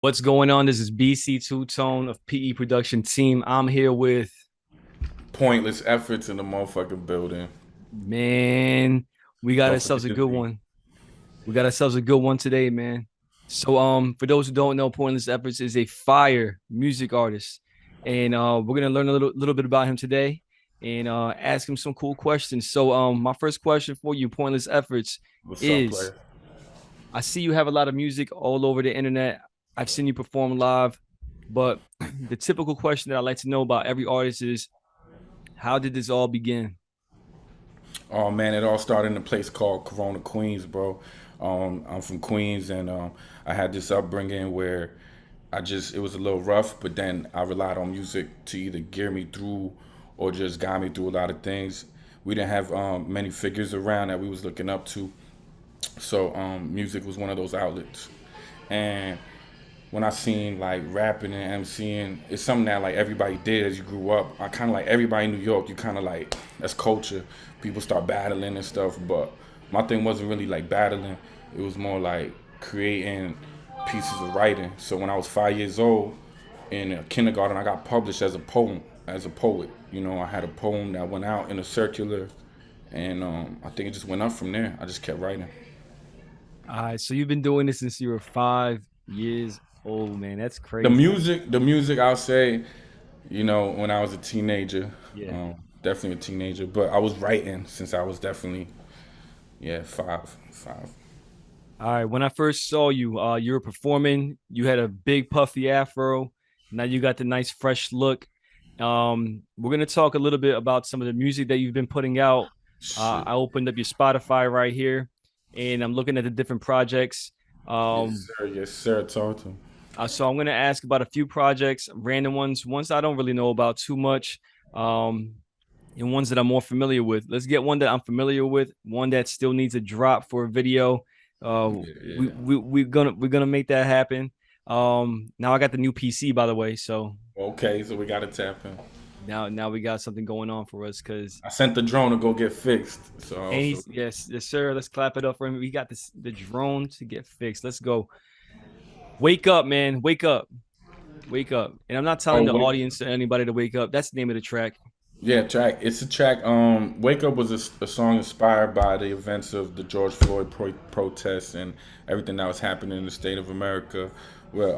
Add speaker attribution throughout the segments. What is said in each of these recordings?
Speaker 1: What's going on? This is bc2tone of PE production team. I'm here with
Speaker 2: Pointless efforts in the motherfucking building.
Speaker 1: man. We got
Speaker 2: Don't
Speaker 1: ourselves
Speaker 2: forget
Speaker 1: a
Speaker 2: the
Speaker 1: good
Speaker 2: Z.
Speaker 1: one. We got ourselves a good one today, man. So for those who don't know, Pointless Efforts is a fire music artist. And we're gonna learn a little bit about him today and ask him some cool questions. So my first question for you, Pointless Efforts,
Speaker 2: What's up,
Speaker 1: is
Speaker 2: player?
Speaker 1: I see you have a lot of music all over the internet. I've seen you perform live, but the typical question that I like to know about every artist is how did this all begin?
Speaker 2: Oh man, it all started in a place called Corona, Queens, bro. I'm from Queens, and I had this upbringing where it was a little rough, but then I relied on music to either gear me through or just guide me through a lot of things. We didn't have many figures around that we was looking up to, so music was one of those outlets. And when I seen like rapping and MCing, it's something that like everybody did as you grew up. I kind of like everybody in New York. You kind of like that's culture. People start battling and stuff, but my thing wasn't really like battling. It was more like creating pieces of writing. So when I was 5 years old in kindergarten, I got published as a poem, as a poet. You know, I had a poem that went out in a circular, and I think it just went up from there. I just kept writing.
Speaker 1: All right, so you've been doing this since you were 5 years old, man. That's
Speaker 2: The
Speaker 1: crazy.
Speaker 2: music, the music, I'll say, you know, when I was a teenager,
Speaker 1: Yeah.
Speaker 2: definitely a teenager. But I was writing since I was definitely, yeah, five.
Speaker 1: All right. When I first saw you, you were performing. You had a big puffy afro. Now you got the nice fresh look. We're gonna talk a little bit about some of the music that you've been putting out.
Speaker 2: Shit.
Speaker 1: I opened up your Spotify right here, and I'm looking at the different projects.
Speaker 2: Yes,
Speaker 1: Um,
Speaker 2: sir. Yes, sir. Talk to him.
Speaker 1: so I'm gonna ask about a few projects, random ones I don't really know about too much, um, and ones that I'm more familiar with. Let's get one that I'm familiar with, one that still needs a drop for a video.
Speaker 2: Yeah,
Speaker 1: We
Speaker 2: yeah.
Speaker 1: we're gonna make that happen. Now I got the new PC by the way, so
Speaker 2: Okay, so we got to tap in.
Speaker 1: now we got something going on for us because
Speaker 2: I sent the drone to go get fixed. So
Speaker 1: and
Speaker 2: also,
Speaker 1: he's yes sir. Let's clap it up for him. We got the drone to get fixed. Let's go. Wake up, man. Wake up. Wake up. And I'm not
Speaker 2: oh
Speaker 1: telling the
Speaker 2: wait,
Speaker 1: audience or anybody to wake up. That's the name of the track.
Speaker 2: yeah, track. It's a track. Wake Up was a song inspired by the events of the George Floyd protests and everything that was happening in the state of America. Where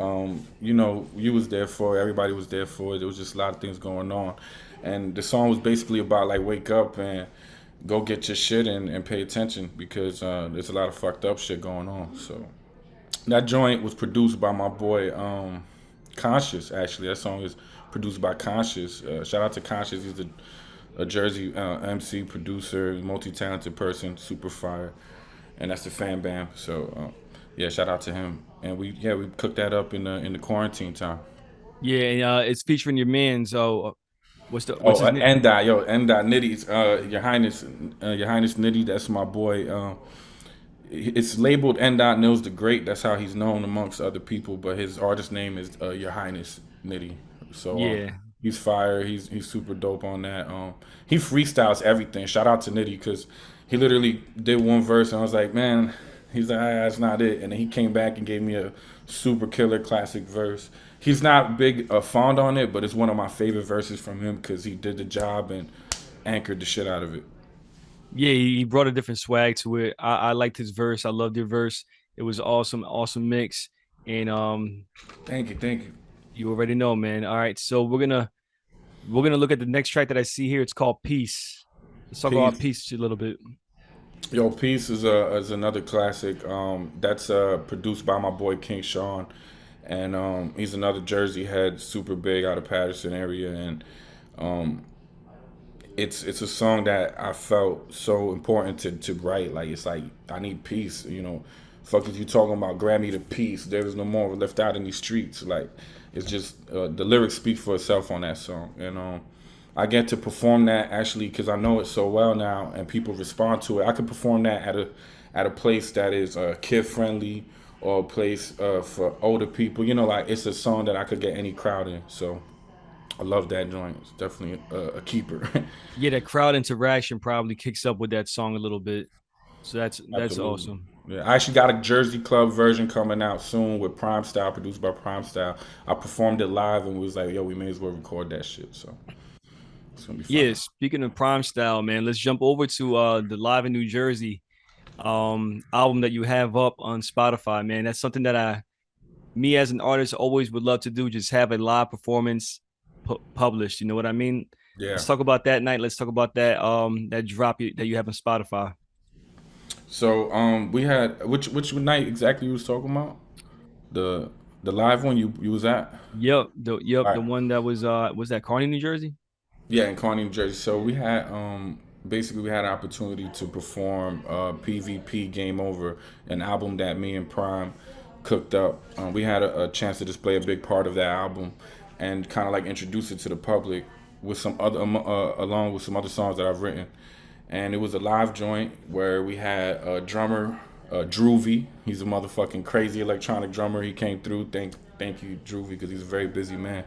Speaker 2: you know, you was there for it, everybody was there for it. There was just a lot of things going on, and the song was basically about like wake up and go get your shit and pay attention because there's a lot of fucked up shit going on. So that joint was produced by my boy Conscious. Actually, that song is produced by Conscious. Shout out to Conscious. He's a Jersey MC producer, multi-talented person, super fire, and that's the Fan Bam. So yeah, shout out to him. And we cooked that up in the quarantine time.
Speaker 1: Yeah, and it's featuring your man. So what's
Speaker 2: Oh,
Speaker 1: his name?
Speaker 2: Ndi Nitty, Your Highness Nitty. That's my boy. It's labeled N. Nils the Great. That's how he's known amongst other people. But his artist name is Your Highness Nitty. So
Speaker 1: Yeah.
Speaker 2: he's fire. He's super dope on that. He freestyles everything. Shout out to Nitty because he literally did one verse and I was like, man, he's like, ah, that's not it. And then he came back and gave me a super killer classic verse. He's not big fond on it, but it's one of my favorite verses from him because he did the job and anchored the shit out of it.
Speaker 1: Yeah, he brought a different swag to it. I liked his verse. I loved your verse. It was awesome, awesome mix. And
Speaker 2: Thank you, thank you.
Speaker 1: you already know, man. All right, so we're gonna look at the next track that I see here. It's called Peace. Let's talk about
Speaker 2: Peace.
Speaker 1: peace a little bit.
Speaker 2: Yo, Peace is another classic. That's produced by my boy King Sean, and he's another Jersey head, super big out of Patterson area, and um, it's a song that I felt so important to write. Like it's like I need peace, you know. Fuck is you talking about? Grab me the peace. There is no more left out in these streets. Like it's just the lyrics speak for itself on that song, and I get to perform that actually because I know it so well now, and people respond to it. I could perform that at a place that is kid friendly or a place for older people. You know, like it's a song that I could get any crowd in. So I love that joint. It's definitely a keeper.
Speaker 1: Yeah, that crowd interaction probably kicks up with that song a little bit. So that's
Speaker 2: Absolutely.
Speaker 1: awesome.
Speaker 2: Yeah, I actually got a Jersey Club version coming out soon with Prime Style, produced by Prime Style. I performed it live and we was like, yo, we may as well record that shit. So it's gonna be
Speaker 1: Yeah,
Speaker 2: fire.
Speaker 1: speaking of Prime Style, man, let's jump over to the Live in New Jersey album that you have up on Spotify, man. That's something that me as an artist always would love to do, just have a live performance published, you know what I mean?
Speaker 2: Yeah.
Speaker 1: Let's talk about that night. Let's talk about that drop that you have on Spotify.
Speaker 2: So we had which night exactly you was talking about? The the live one you was at?
Speaker 1: Yep, the
Speaker 2: Right.
Speaker 1: one that was that Kearney, New Jersey?
Speaker 2: Yeah, in Kearney, New Jersey. So we had basically we had an opportunity to perform PvP Game Over, an album that me and Prime cooked up. We had a chance to display a big part of that album and kind of like introduce it to the public with some other along with some other songs that I've written. And it was a live joint where we had a drummer, Droovy. He's a motherfucking crazy electronic drummer. He came through. Thank you, Droovy, because he's a very busy man.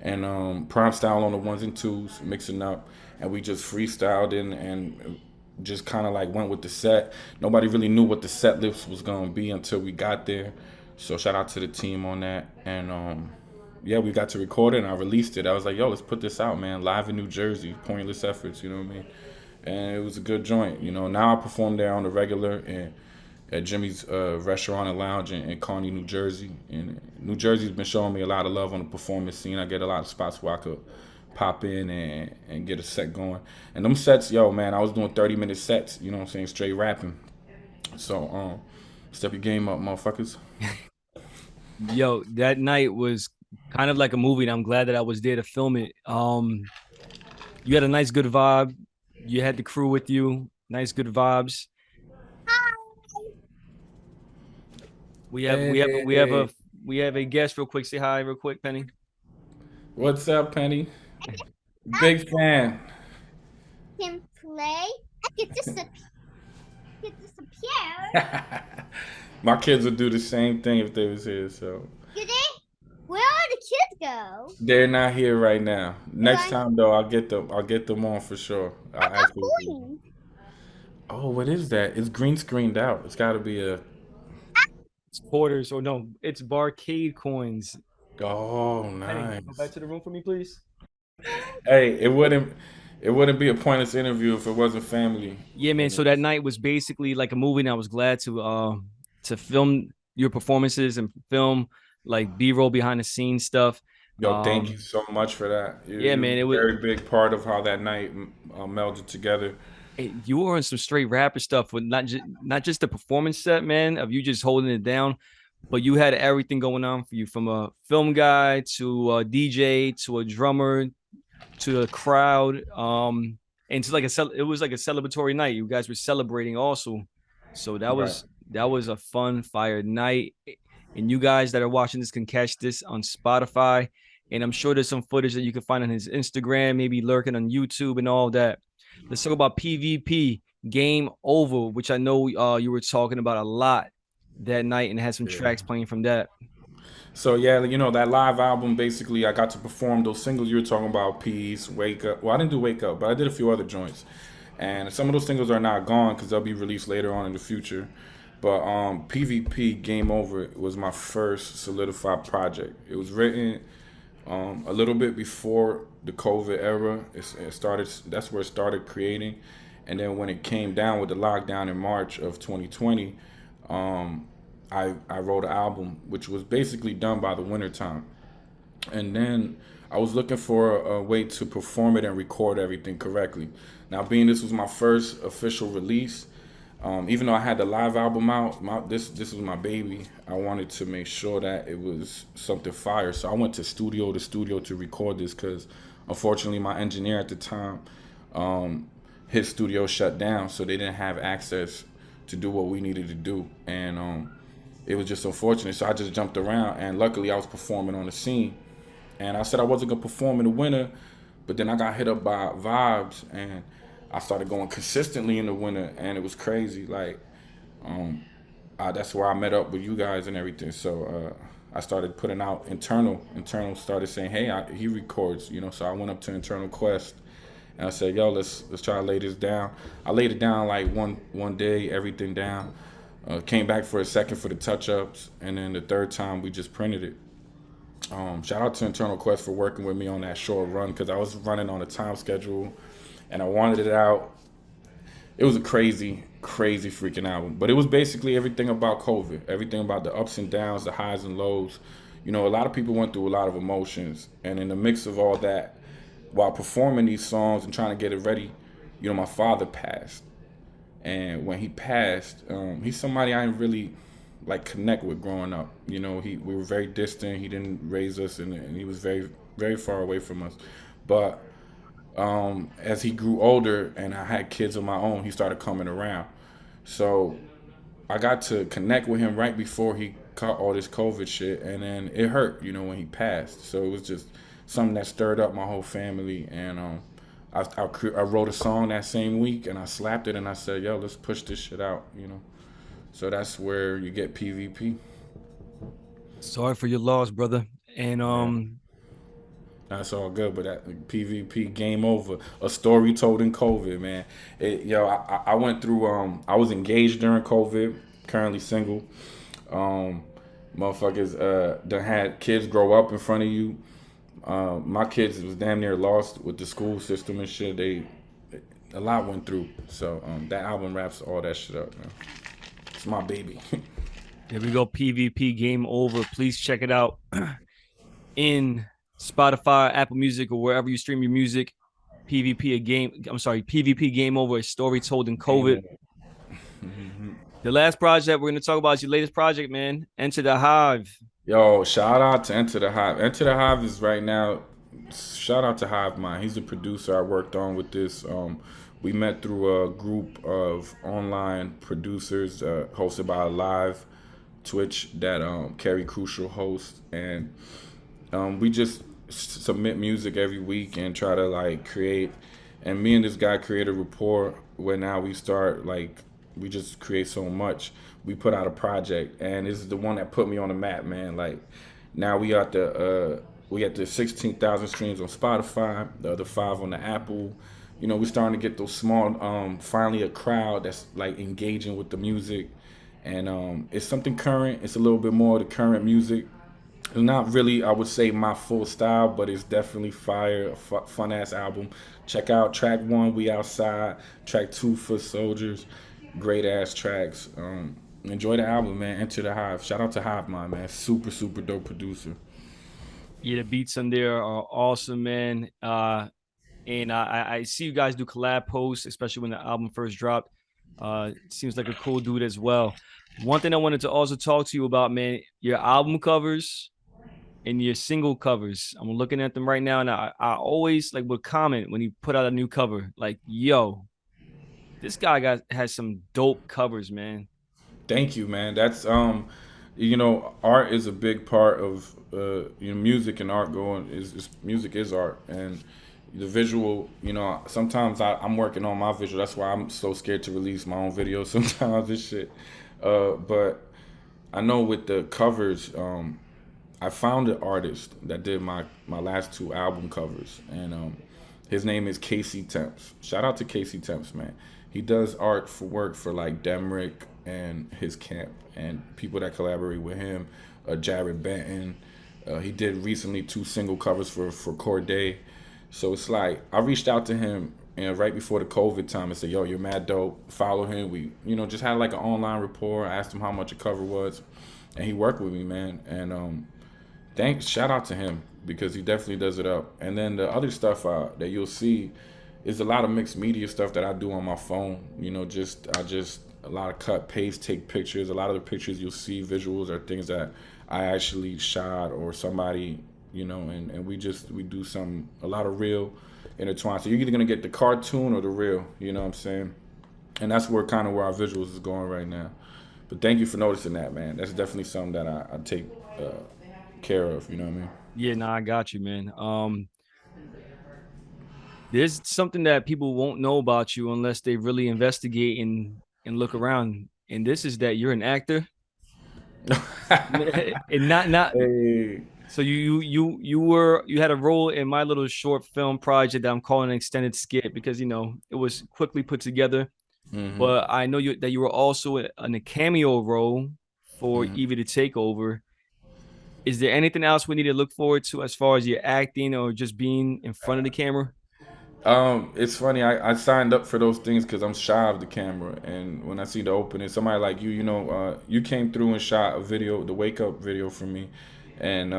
Speaker 2: And Prime Style on the ones and twos, mixing up, and we just freestyled and just kind of like went with the set. Nobody really knew what the set list was gonna be until we got there. So shout out to the team on that. And yeah, we got to record it and I released it. I was like, yo, let's put this out, man. Live in New Jersey, Pointless Efforts, you know what I mean? And it was a good joint. You know, now I perform there on the regular and at Jimmy's restaurant and lounge in Kearney, New Jersey. And New Jersey's been showing me a lot of love on the performance scene. I get a lot of spots where I could pop in and get a set going. And them sets, yo, man, I was doing 30-minute sets, you know what I'm saying, straight rapping. So, step your game up, motherfuckers.
Speaker 1: Yo, that night was kind of like a movie, and I'm glad that I was there to film it. You had a nice, good vibe. You had the crew with you. Nice, good vibes. We have we have we have a
Speaker 2: Hey,
Speaker 1: we have a guest real quick. Say hi real quick, Penny.
Speaker 2: what's up, Penny? Big fan.
Speaker 3: Can play. I could disappear.
Speaker 2: My kids would do the same thing if they was here, so.
Speaker 3: Did they? Where are the kids go?
Speaker 2: They're not here right now.
Speaker 3: They're
Speaker 2: Next
Speaker 3: going.
Speaker 2: time though, I'll get them. I'll get them on for sure.
Speaker 3: I
Speaker 2: I'll
Speaker 3: got
Speaker 2: absolutely.
Speaker 3: coins.
Speaker 2: Oh, what is that? It's green screened out. It's got to be a.
Speaker 1: It's quarters or no, it's barcade coins.
Speaker 2: Oh,
Speaker 1: Penny, go back
Speaker 2: nice.
Speaker 1: to the room for me, please.
Speaker 2: Hey, it wouldn't be a pointless interview if it wasn't family
Speaker 1: Yeah, man.
Speaker 2: in
Speaker 1: So that
Speaker 2: this.
Speaker 1: night was basically like a movie, and I was glad to film your performances and film like B-roll behind the scenes stuff.
Speaker 2: Yo, thank you
Speaker 1: Um,
Speaker 2: so much for that. You,
Speaker 1: yeah,
Speaker 2: you was
Speaker 1: man. It
Speaker 2: a
Speaker 1: was
Speaker 2: very big part of how that night melded together.
Speaker 1: you were on some straight rapper stuff with not just the performance set, man, of you just holding it down, but you had everything going on for you from a film guy to a DJ to a drummer to a crowd. And to like it was like a celebratory night. You guys were celebrating also. So that
Speaker 2: Right.
Speaker 1: was that was a fun fire night. And you guys that are watching this can catch this on Spotify. And I'm sure there's some footage that you can find on his Instagram, maybe lurking on YouTube and all that. Let's talk about PvP Game Over, which I know you were talking about a lot that night and had some
Speaker 2: Yeah.
Speaker 1: tracks playing from that.
Speaker 2: So yeah, you know that live album. Basically, I got to perform those singles you were talking about. Peace, Wake Up. Well, I didn't do Wake Up, but I did a few other joints. And some of those singles are not gone because they'll be released later on in the future. But PvP Game Over was my first solidified project. It was written a little bit before the COVID era. It started. That's where it started creating, and then when it came down with the lockdown in March of 2020, um, I wrote an album which was basically done by the winter time. And then I was looking for a way to perform it and record everything correctly. Now, being this was my first official release, even though I had the live album out, this was my baby. I wanted to make sure that it was something fire. So I went to studio to record this because, unfortunately, my engineer at the time, his studio shut down, so they didn't have access to do what we needed to do, and it was just unfortunate. So I just jumped around, and luckily I was performing on the scene. And I said I wasn't gonna perform in the winter, but then I got hit up by vibes, and I started going consistently in the winter, and it was crazy. Like, that's where I met up with you guys and everything. So I started putting out internal. Internal started saying, "Hey, he records," you know. So I went up to Internal Quest, and I said, "Yo, let's try to lay this down." I laid it down like one day, everything down. Came back for a second for the touch ups, and then the third time we just printed it. Shout out to Internal Quest for working with me on that short run because I was running on a time schedule, and I wanted it out. It was a crazy, crazy freaking album, but it was basically everything about COVID, everything about the ups and downs, the highs and lows. You know, a lot of people went through a lot of emotions, and in the mix of all that, while performing these songs and trying to get it ready, you know, my father passed. And when he passed, he's somebody I didn't really like connect with growing up. You know, we were very distant. He didn't raise us, and he was very very far away from us. But as he grew older and I had kids of my own, he started coming around. So I got to connect with him right before he caught all this COVID shit, and then it hurt, you know, when he passed. So it was just something that stirred up my whole family, and I wrote a song that same week, and I slapped it, and I said, "Yo, let's push this shit out," you know. So that's where you get PvP.
Speaker 1: Sorry for your loss, brother. And
Speaker 2: Yeah, that's all good, but that PvP game over. A story told in COVID, man. I went through. I was engaged during COVID. Currently single. Um, Motherfuckers done had kids grow up in front of you. My kids was damn near lost with the school system and shit. A lot went through. So that album wraps all that shit up, man. It's my baby.
Speaker 1: there we go. PvP game over. Please check it out in Spotify, Apple Music, or wherever you stream your music. PvP a game. I'm sorry, PvP game over. A story told in
Speaker 2: Game
Speaker 1: COVID.
Speaker 2: over.
Speaker 1: The last project we're going to talk about is your latest project, man. Enter the Hive.
Speaker 2: Yo, shout out to Enter the Hive. Enter the Hive is right now. Shout out to Hive Mind. He's a producer I worked on with this. We met through a group of online producers hosted by Live Twitch that Carrie Crucial hosts, and we just submit music every week and try to like create. And me and this guy create a rapport where now we start like we just create so much. We put out a project, and this is the one that put me on the map, man. Like now we at the 16,000 streams on Spotify, the other five on the Apple. You know, we're starting to get those small, finally a crowd that's like engaging with the music, and it's something current. It's a little bit more of the current music. It's not really, I would say, my full style, but it's definitely fire, fun ass album. Check out track one, We Outside. Track two, Foot Soldiers. Great ass tracks. Enjoy the album, man. Enter the Hive. Shout out to Hive Mind, man. Super, super dope producer.
Speaker 1: Yeah, the beats on there are awesome, man. And I see you guys do collab posts, especially when the album first dropped. Seems like a cool dude as well. One thing I wanted to also talk to you about, man, your album covers and your single covers. I'm looking at them right now, and I always like would comment when he put out a new cover, like, "Yo, this guy has some dope covers, man."
Speaker 2: Thank you, man. That's you know, art is a big part of you know, music and art going is music is art, and the visual. You know, sometimes I'm working on my visual. That's why I'm so scared to release my own videos sometimes. This shit, but I know with the covers, I found an artist that did my last two album covers, and his name is Casey Temps. Shout out to Casey Temps, man. He does art for work for like Demrick and his camp and people that collaborate with him. Jared Benton. He did recently two single covers for Corday. So it's like I reached out to him and right before the COVID time and said, "Yo, you're mad dope. Follow him." We, you know, just had like an online rapport. I asked him how much a cover was, and he worked with me, man. And thanks, shout out to him because he definitely does it up. And then the other stuff that you'll see is a lot of mixed media stuff that I do on my phone. You know, I just a lot of cut, paste, take pictures. A lot of the pictures you'll see visuals are things that I actually shot or somebody, you know, and we do a lot of real intertwined. So you're either gonna get the cartoon or the real, you know what I'm saying? And that's where kind of where our visuals is going right now. But thank you for noticing that, man. That's definitely something that I take care of. You know what I mean?
Speaker 1: Yeah, nah, I got you, man. There's something that people won't know about you unless they really investigate and look around. And this is that you're an actor, and not.
Speaker 2: Hey,
Speaker 1: So you had a role in my little short film project that I'm calling an extended skit because you know it was quickly put together.
Speaker 2: Hmm.
Speaker 1: but I know that you were also in a cameo role for
Speaker 2: Hmm.
Speaker 1: Evie to take over. Is there anything else we need to look forward to as far as your acting or just being in front of the camera?
Speaker 2: It's funny. I signed up for those things because I'm shy of the camera, and when I see the opening, somebody like you, you came through and shot a video, the wake up video for me, and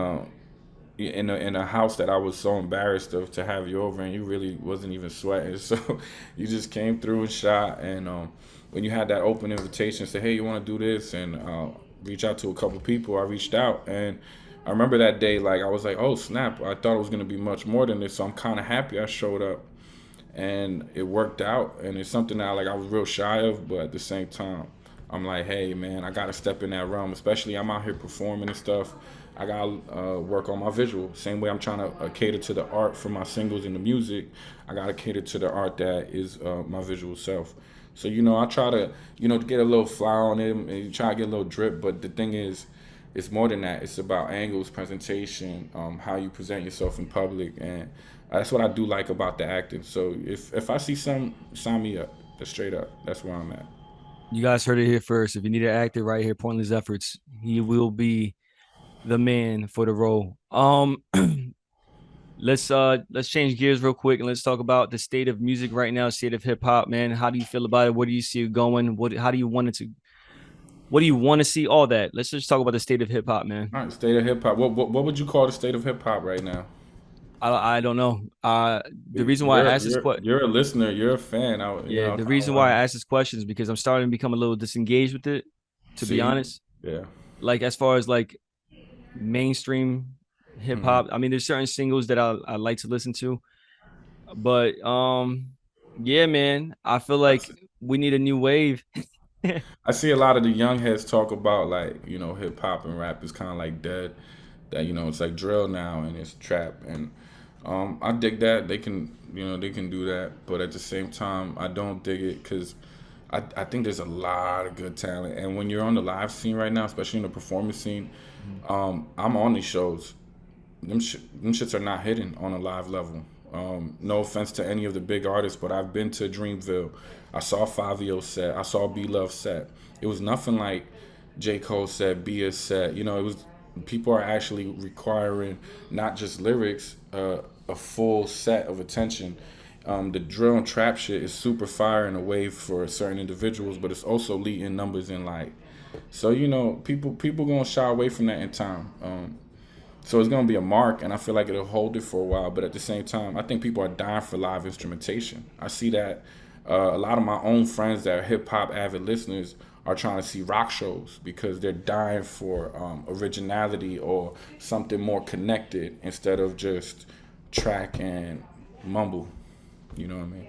Speaker 2: in a house that I was so embarrassed of to have you over, and you really wasn't even sweating. So you just came through and shot, and when you had that open invitation, say, hey, you want to do this, and reach out to a couple people. I reached out, and I remember that day, like I was like, oh snap! I thought it was gonna be much more than this, so I'm kind of happy I showed up and it worked out. And it's something that like I was real shy of, but at the same time I'm like, hey man, I gotta step in that realm, especially I'm out here performing and stuff. I gotta work on my visual same way I'm trying to cater to the art for my singles and the music. I gotta cater to the art that is my visual self. So I try to to get a little fly on it and try to get a little drip, but the thing is it's more than that. It's about angles, presentation, how you present yourself in public, and that's what I do like about the acting. So if I see some, sign me up. That's straight up. That's where I'm at.
Speaker 1: You guys heard it here first. If you need an actor right here, Pointless Efforts, he will be the man for the role. Let's change gears real quick and let's talk about the state of music right now, state of hip hop, man. How do you feel about it? What do you see it going? How do you want it to what do you want to see? All that. Let's just talk about the state of hip hop, man.
Speaker 2: All right, state of hip hop. What would you call the state of hip hop right now?
Speaker 1: I don't know. The reason why I
Speaker 2: You're
Speaker 1: asked this
Speaker 2: you're
Speaker 1: question,
Speaker 2: you're a listener. You're a fan.
Speaker 1: yeah,
Speaker 2: I
Speaker 1: the
Speaker 2: kind of
Speaker 1: reason why
Speaker 2: want
Speaker 1: I asked this question is because I'm starting to become a little disengaged with it,
Speaker 2: to
Speaker 1: to be
Speaker 2: see.
Speaker 1: honest.
Speaker 2: Yeah.
Speaker 1: Like as far as like mainstream hip
Speaker 2: Hmm.
Speaker 1: hop, I mean, there's certain singles that I like to listen to, but yeah, man, I feel like we need a new wave.
Speaker 2: I see a lot of the young heads talk about like hip hop and rap is kind of like dead. That it's like drill now and it's trap, and I dig that they can do that, but at the same time I don't dig it because I think there's a lot of good talent, and when you're on the live scene right now, especially in the performance scene, I'm on these shows. Them shits are not hidden on a live level. No offense to any of the big artists, but I've been to Dreamville. I saw Fabio set. I saw B Love set. It was nothing like J Cole set, Bia set. It was people are actually requiring not just lyrics, a full set of attention. The drill and trap shit is super fire in a way for certain individuals, but it's also leading numbers in like. So people gonna shy away from that in time. So it's gonna be a mark, and I feel like it'll hold it for a while. But at the same time, I think people are dying for live instrumentation. I see that a lot of my own friends that are hip hop avid listeners are trying to see rock shows because they're dying for originality or something more connected instead of just track and mumble. You know what I mean?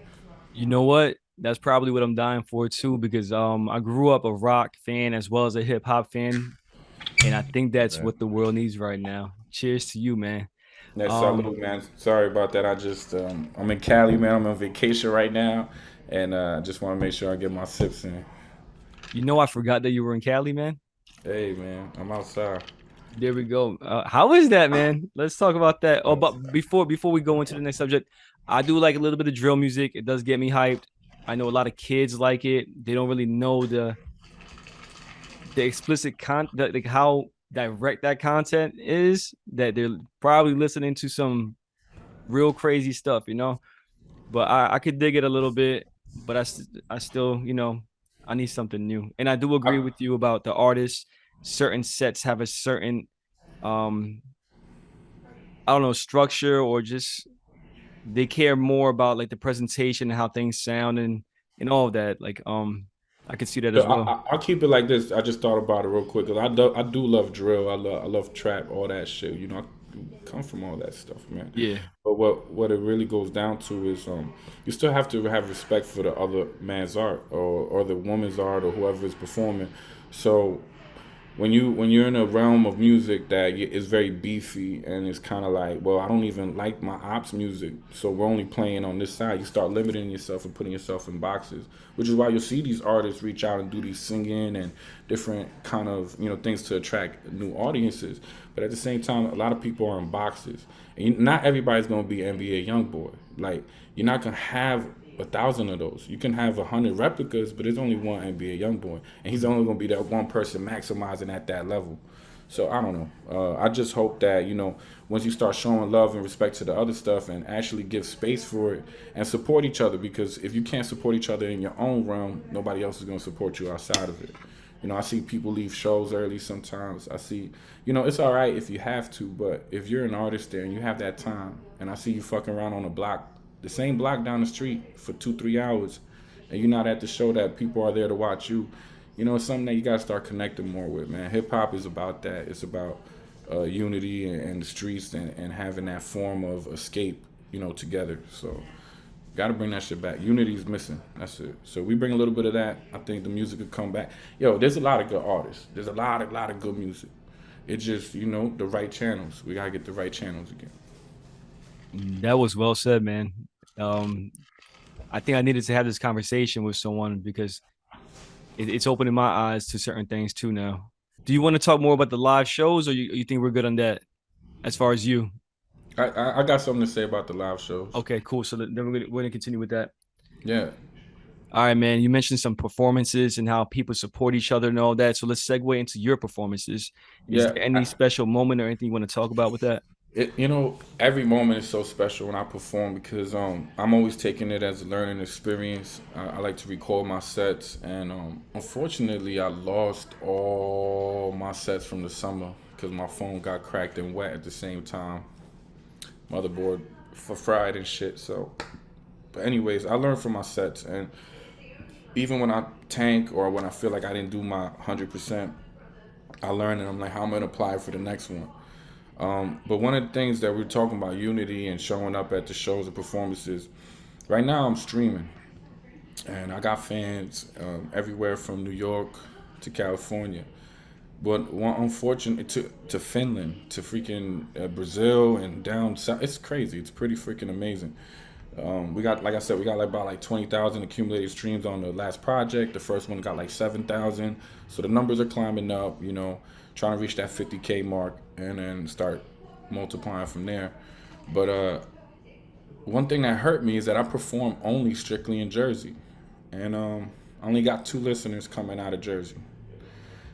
Speaker 1: You know what? That's probably what I'm dying for too, because I grew up a rock fan as well as a hip hop fan, and I think that's
Speaker 2: Yeah.
Speaker 1: what the world needs right now. Cheers to you, man.
Speaker 2: That's
Speaker 1: Um,
Speaker 2: salute, man. Sorry about that. I just I'm in Cali, man. I'm on vacation right now, and I just want to make sure I get my sips in.
Speaker 1: I forgot that you were in Cali, man.
Speaker 2: Hey, man, I'm outside.
Speaker 1: There we go. How is that, man? Let's talk about that. Oh, but before we go into the next subject, I do like a little bit of drill music. It does get me hyped. I know a lot of kids like it. They don't really know the explicit like how direct that content is. That they're probably listening to some real crazy stuff. But I could dig it a little bit. But I still I need something new. And I do agree
Speaker 2: I,
Speaker 1: with you about the artists. Certain sets have a certain um I don't know, structure or just they care more about like the presentation and how things sound and all of that. Like I could see that
Speaker 2: so
Speaker 1: as well.
Speaker 2: I'll keep it like this. I just thought about it real quick because I do love drill. I love trap, all that shit. I come from all that stuff, man.
Speaker 1: Yeah.
Speaker 2: But what it really goes down to is you still have to have respect for the other man's art or the woman's art or whoever is performing. So when you're in a realm of music that is very beefy and it's kind of like, well, I don't even like my ops music, so we're only playing on this side. You start limiting yourself and putting yourself in boxes, which is why you'll see these artists reach out and do these singing and different kind of things to attract new audiences. But at the same time, a lot of people are in boxes, and not everybody's gonna be NBA YoungBoy. Like you're not gonna have 1,000 of those. You can have 100 replicas, but there's only one NBA YoungBoy, and he's only gonna be that one person maximizing at that level. So I don't know. I just hope that once you start showing love and respect to the other stuff and actually give space for it and support each other, because if you can't support each other in your own realm, nobody else is gonna support you outside of it. I see people leave shows early sometimes. I see, it's all right if you have to, but if you're an artist there and you have that time, and I see you fucking around on a block, the same block down the street for 2, 3 hours, and you're not at the show that people are there to watch you, it's something that you gotta start connecting more with, man. Hip hop is about that. It's about unity and the streets and having that form of escape, together. So got to bring that shit back. Unity is missing. That's it. So we bring a little bit of that. I think the music could come back. Yo, there's a lot of good artists. There's a lot of good music. It's just the right channels. We gotta get the right channels again.
Speaker 1: That was well said, man. Um, I think I needed to have this conversation with someone because it's opening my eyes to certain things too now. Do you want to talk more about the live shows, or you think we're good on that as far as you?
Speaker 2: I got something to say about the live shows.
Speaker 1: Okay, cool. So then we're gonna continue with that.
Speaker 2: Yeah,
Speaker 1: All right, man. You mentioned some performances and how people support each other and all that. So let's segue into your performances. Is
Speaker 2: yeah.
Speaker 1: there any special moment or anything you want to talk about with that?
Speaker 2: Every moment is so special when I perform because I'm always taking it as a learning experience. I like to record my sets, and unfortunately, I lost all my sets from the summer because my phone got cracked and wet at the same time. Motherboard for fried and shit. So, but anyways, I learned from my sets, and even when I tank or when I feel like I didn't do my 100%, I learn and I'm like, how am I gonna apply for the next one? But one of the things that we're talking about, unity and showing up at the shows and performances, right now I'm streaming. And I got fans everywhere from New York to California. But one unfortunate to Finland, to freaking Brazil and down south. It's crazy. It's pretty freaking amazing. We got, like I said, we got like about like 20,000 accumulated streams on the last project. The first one got like 7,000. So the numbers are climbing up, trying to reach that 50K mark and then start multiplying from there. But one thing that hurt me is that I perform only strictly in Jersey. And I only got 2 listeners coming out of Jersey.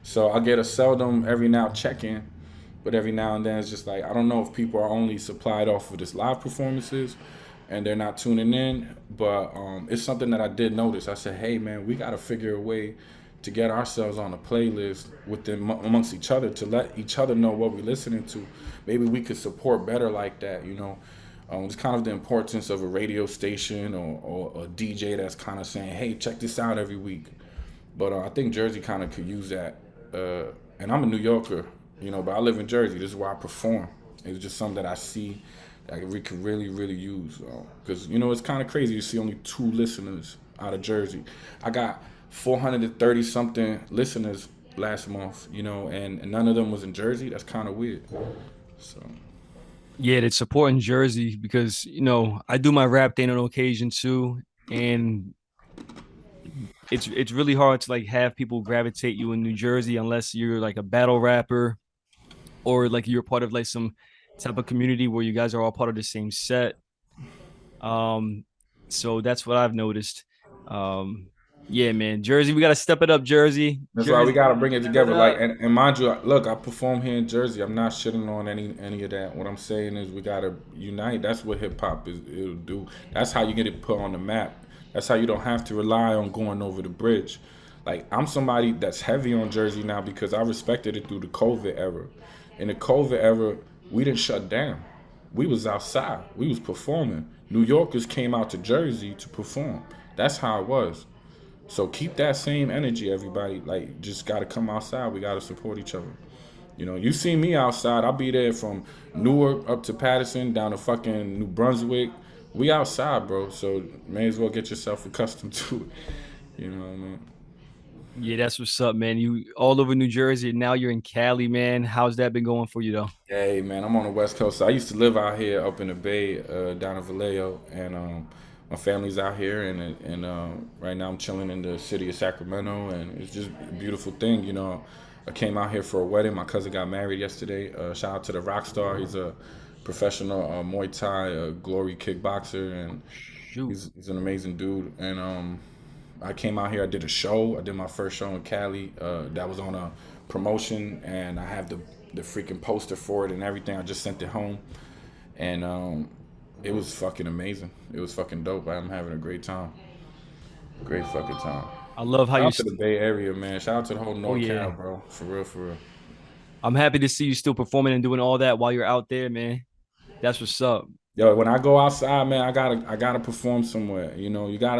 Speaker 2: So I get a seldom every now check in, but every now and then it's just like I don't know if people are only supplied off of this live performances and they're not tuning in. But it's something that I did notice. I said, hey man, we got to figure a way to get ourselves on a playlist within amongst each other to let each other know what we're listening to. Maybe we could support better like that. It's kind of the importance of a radio station or a DJ that's kind of saying, hey, check this out every week. But I think Jersey kind of could use that. And I'm a New Yorker, but I live in Jersey. This is where I perform. It's just something that I see that we could really, really use. Because, it's kind of crazy to see only 2 listeners out of Jersey. I got 430 something listeners last month, and none of them was in Jersey. That's kind of weird. So.
Speaker 1: Yeah, it's supporting Jersey because I do my rap thing on occasion too, and it's really hard to like have people gravitate you in New Jersey unless you're like a battle rapper or like you're part of like some type of community where you guys are all part of the same set. Um, so that's what I've noticed. Um, yeah, man, Jersey, we gotta step it up, Jersey.
Speaker 2: That's why we
Speaker 1: Jersey,
Speaker 2: gotta bring it
Speaker 1: step it
Speaker 2: together. Like,
Speaker 1: up.
Speaker 2: and mind you, look, I perform here in Jersey. I'm not shitting on any of that. What I'm saying is we gotta unite. That's what hip hop is. It'll do. That's how you get it put on the map. That's how you don't have to rely on going over the bridge. Like I'm somebody that's heavy on Jersey now because I respected it through the COVID era. In the COVID era, we didn't shut down. We was outside. We was performing. New Yorkers came out to Jersey to perform. That's how it was. So keep that same energy, everybody. Like, just gotta come outside. We gotta support each other. You see me outside. I'll be there from Newark up to Patterson, down to fucking New Brunswick. We outside, bro. So may as well get yourself accustomed to it. You know what I mean?
Speaker 1: Yeah, that's what's up, man. You all over New Jersey, and now you're in Cali, man. How's that been going for you though?
Speaker 2: Hey, man, I'm on the West Coast. I used to live out here up in the Bay, down in Vallejo, and my family's out here, and right now I'm chilling in the city of Sacramento, and it's just a beautiful thing. I came out here for a wedding. My cousin got married yesterday. Shout out to the rock star. He's a professional Muay Thai glory kickboxer, and
Speaker 1: Shoot.
Speaker 2: He's an amazing dude, and I came out here. I did a show. I did my first show in Cali. That was on a promotion, and I have the freaking poster for it and everything. I just sent it home, and it was fucking amazing. It was fucking dope. I'm having a great time. Great fucking time.
Speaker 1: I love how
Speaker 2: Shout
Speaker 1: you.
Speaker 2: out to the Bay Area, man. Shout out to the whole
Speaker 1: Oh yeah.
Speaker 2: NorCal, bro. For real, for real.
Speaker 1: I'm happy to see you still performing and doing all that while you're out there, man. That's what's up.
Speaker 2: Yo, when I go outside, man, I gotta perform somewhere. You know, you got,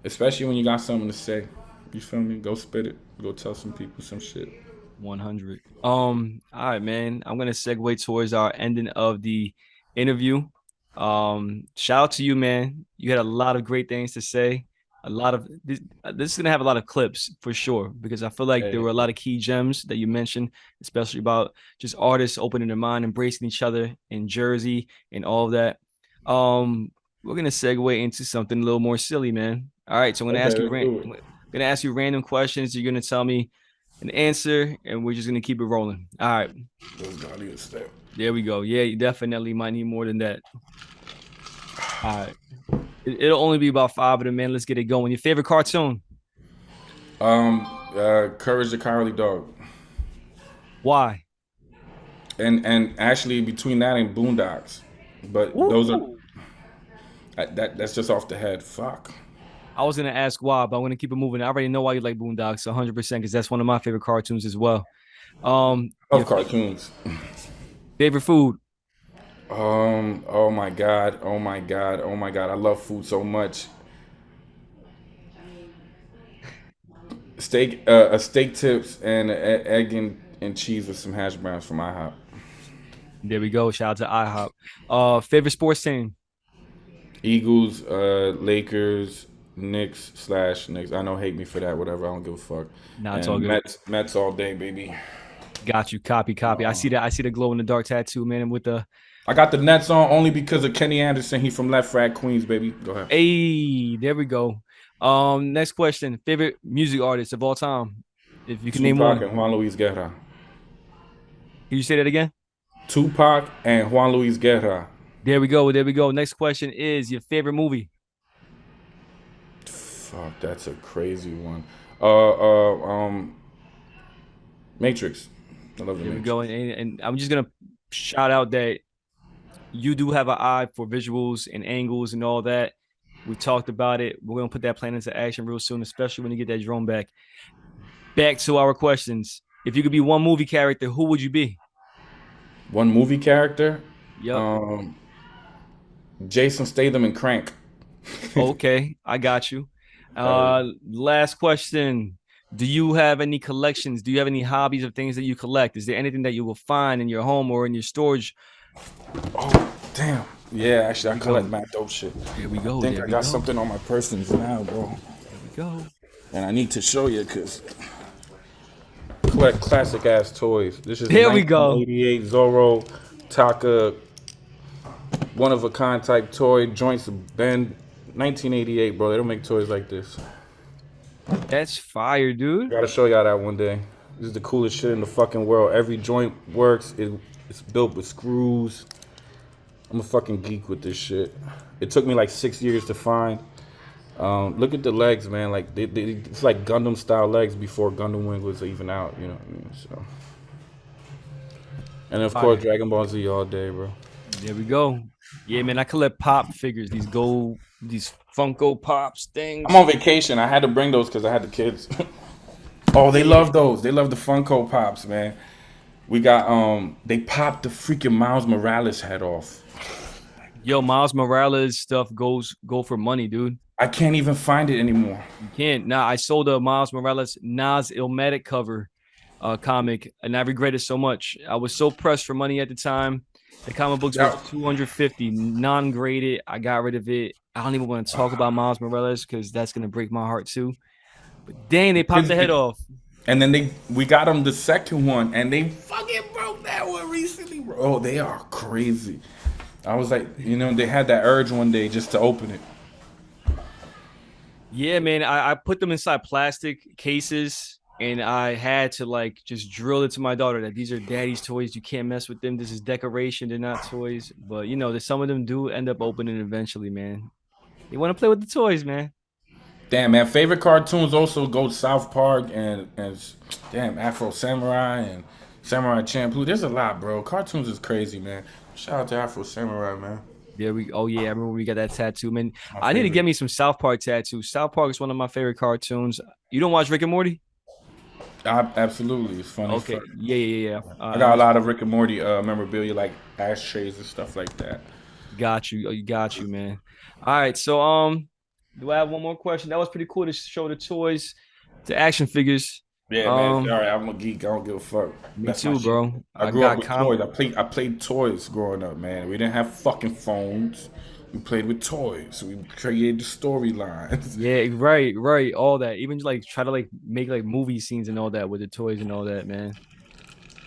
Speaker 2: especially when you got something to say. You feel me? Go spit it. Go tell some people some shit.
Speaker 1: 100. All right, man. I'm gonna segue towards our ending of the interview. Shout out to you, man. You had a lot of great things to say. A lot of this is gonna have a lot of clips for sure because I feel like there
Speaker 2: Hey,
Speaker 1: were a lot of key gems that you mentioned, especially about just artists opening their mind, embracing each other in Jersey and all of that. We're gonna segue into something a little more silly, man. All right, so
Speaker 2: okay, let's do it.
Speaker 1: I'm gonna ask you random questions. You're gonna tell me an answer, and we're just gonna keep it rolling. All right,
Speaker 2: Those Guardian step.
Speaker 1: there we go. Yeah, you definitely might need more than that. All right, it'll only be about five of them, man. Let's get it going. Your favorite cartoon?
Speaker 2: Courage the Cowardly Dog,
Speaker 1: Why?
Speaker 2: and actually between that and Boondocks, but those are
Speaker 1: Ooh.
Speaker 2: that's just off the head. Fuck.
Speaker 1: I was gonna ask why, but I'm gonna keep it moving. I already know why you like Boondocks 100% because that's one of my favorite cartoons as well.
Speaker 2: Of
Speaker 1: Your
Speaker 2: cartoons.
Speaker 1: favorite food?
Speaker 2: Oh my god. Oh my god. Oh my god. I love food so much. A steak tips and egg and cheese with some hash browns from IHOP.
Speaker 1: There we go. Shout out to IHOP. Favorite sports team?
Speaker 2: Eagles, Lakers, Knicks slash Knicks. I know hate me for that. Whatever. I don't give a fuck.
Speaker 1: Nah, it's all
Speaker 2: And
Speaker 1: good.
Speaker 2: Mets all day, baby.
Speaker 1: Got you. Copy, copy. I see that. I see the glow in the dark tattoo, man. With the
Speaker 2: I got the Nets on only because of Kenny Anderson. He from Left Rat Queens, baby. Go ahead.
Speaker 1: hey, there we go. Next question. Favorite music artist of all time? If you can name
Speaker 2: Tupac
Speaker 1: one.
Speaker 2: and Juan Luis Guerra.
Speaker 1: Can you say that again?
Speaker 2: Tupac and Juan Luis Guerra.
Speaker 1: There we go. There we go. Next question is your favorite movie.
Speaker 2: Fuck, that's a crazy one. Matrix. I love the
Speaker 1: There we
Speaker 2: Matrix.
Speaker 1: go. And I'm just gonna shout out that you do have an eye for visuals and angles and all that. We talked about it. We're gonna put that plan into action real soon, especially when you get that drone back. Back to our questions. If you could be one movie character, who would you be?
Speaker 2: One movie character.
Speaker 1: Yep.
Speaker 2: Um, Jason Statham and Crank.
Speaker 1: Okay, I got you.
Speaker 2: Uh,
Speaker 1: Last question. Do you have any collections? Do you have any hobbies of things that you collect? Is there anything that you will find in your home or in your storage?
Speaker 2: oh, damn. Yeah, actually, I
Speaker 1: We
Speaker 2: collect
Speaker 1: go.
Speaker 2: mad dope shit.
Speaker 1: There we
Speaker 2: I
Speaker 1: go.
Speaker 2: think
Speaker 1: There
Speaker 2: I
Speaker 1: we
Speaker 2: got
Speaker 1: go.
Speaker 2: something on my persons now, bro.
Speaker 1: There we go.
Speaker 2: And I need to show you because collect classic ass toys. This is a
Speaker 1: There we go.
Speaker 2: 1988 Zorro Taka one of a kind type toy. Joints bend. 1988, bro. They don't make toys like this.
Speaker 1: That's fire, dude.
Speaker 2: Gotta show y'all that one day. This is the coolest shit in the fucking world. Every joint works. It's built with screws. I'm a fucking geek with this shit. It took me like 6 years to find. Look at the legs, man. Like it's like Gundam style legs before Gundam Wing was even out. You know what I mean? So, and of course
Speaker 1: Fire.
Speaker 2: Dragon Ball Z all day, bro.
Speaker 1: There we go. Yeah, man. I collect pop figures. These gold, these Funko Pops
Speaker 2: I'm
Speaker 1: things.
Speaker 2: on vacation. I had to bring those because I had the kids. Oh, they love those. They love the Funko Pops, man. We got they popped the freaking Miles Morales head off.
Speaker 1: Yo, Miles Morales stuff go for money, dude.
Speaker 2: I can't even find it anymore.
Speaker 1: You can't. Nah, I sold a Miles Morales Nas Illmatic cover comic, and I regret it so much. I was so pressed for money at the time. The comic books was
Speaker 2: Yeah.
Speaker 1: 250, non-graded. I got rid of it. I don't even want to talk about Miles Morales because that's gonna break my heart too. But dang, they popped the head off.
Speaker 2: And then we got them the second one, and they fucking broke that one recently, bro. Oh, they are crazy. I was like, they had that urge one day just to open it.
Speaker 1: Yeah, man. I put them inside plastic cases and I had to like just drill it to my daughter that these are daddy's toys. You can't mess with them. This is decoration. They're not toys. But there's some of them do end up opening eventually, man. You want to play with the toys, man.
Speaker 2: Damn, man. Favorite cartoons also go South Park and damn Afro Samurai and Samurai Champloo. There's a lot, bro. Cartoons is crazy, man. Shout out to Afro Samurai, man.
Speaker 1: Yeah, oh yeah, I remember we got that tattoo, man.
Speaker 2: My
Speaker 1: I need to
Speaker 2: favorite.
Speaker 1: get me some South Park tattoos. South Park is one of my favorite cartoons. You don't watch Rick and Morty?
Speaker 2: Absolutely, it's funny.
Speaker 1: Okay, yeah, yeah, yeah.
Speaker 2: I got a lot of Rick and Morty memorabilia, like ashtrays and stuff like that.
Speaker 1: Got you. You got you, man. All right, so do I have one more question? That was pretty cool to show the toys, the action figures.
Speaker 2: Yeah, man. Sorry, I'm a geek. I don't give a fuck.
Speaker 1: Me
Speaker 2: That's my
Speaker 1: too,
Speaker 2: shit.
Speaker 1: bro.
Speaker 2: I
Speaker 1: I
Speaker 2: grew up
Speaker 1: got
Speaker 2: with toys. I played toys growing up, man. We didn't have fucking phones. We played with toys. We created storylines.
Speaker 1: Yeah, right, right. All that. Even like try to like make like movie scenes and all that with the toys and all that, man.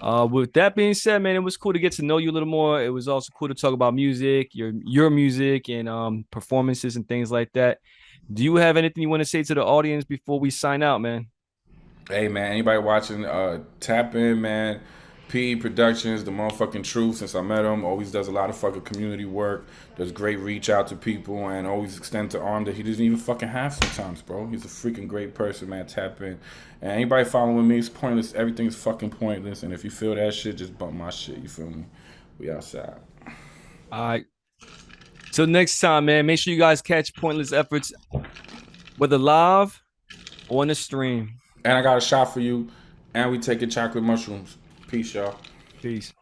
Speaker 1: With that being said, man, it was cool to get to know you a little more. It was also cool to talk about music, your music and performances and things like that. Do you have anything you want to say to the audience before we sign out, man?
Speaker 2: Hey, man. Anybody watching? Tap in, man. P Productions, the motherfucking truth. Since I met him, always does a lot of fucking community work. Does great reach out to people and always extend the arm that he doesn't even fucking have sometimes, bro. He's a freaking great person, man. Tap in. And anybody following me is pointless. Everything's fucking pointless. And if you feel that shit, just bump my shit. You feel me? We outside.
Speaker 1: All right. Till next time, man. Make sure you guys catch Pointless Efforts, whether live or on the stream.
Speaker 2: And I got a shot for you. And we taking chocolate mushrooms. Peace, y'all.
Speaker 1: Peace.